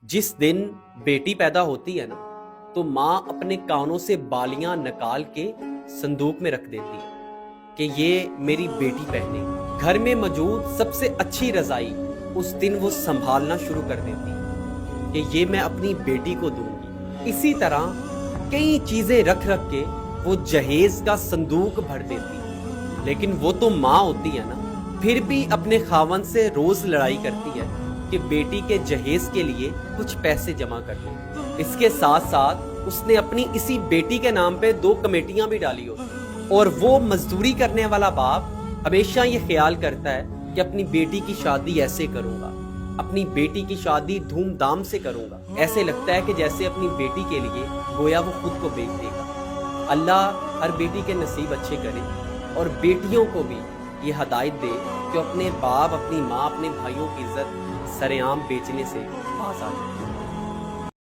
जिस दिन बेटी पैदा होती है ना, तो माँ अपने कानों से बालियां निकाल के संदूक में रख देती है कि ये मेरी बेटी पहने। घर में मौजूद सबसे अच्छी रजाई उस दिन वो संभालना शुरू कर देती है कि ये मैं अपनी बेटी को दूंगी। इसी तरह कई चीजें रख रख के वो जहेज का संदूक भर देती है। लेकिन वो तो माँ होती है ना, फिर भी अपने खावन से रोज लड़ाई करती है कि बेटी के जहेज के लिए कुछ पैसे जमा कर दे। इसके साथ साथ उसने अपनी इसी बेटी के नाम पे 2 कमेटियां भी डाली होती, और वो मजदूरी करने वाला बाप हमेशा ये ख्याल करता है कि अपनी बेटी की शादी ऐसे करूंगा, अपनी बेटी की शादी धूमधाम से करूंगा। ऐसे लगता है कि जैसे अपनी बेटी के लिए गोया वो खुद को बेच देगा। अल्लाह हर बेटी के नसीब अच्छे करे और बेटियों को भी ये हदायत दे कि अपने बाप, अपनी माँ, अपने भाइयों की इज्जत सरेआम बेचने से बाज आ जाए।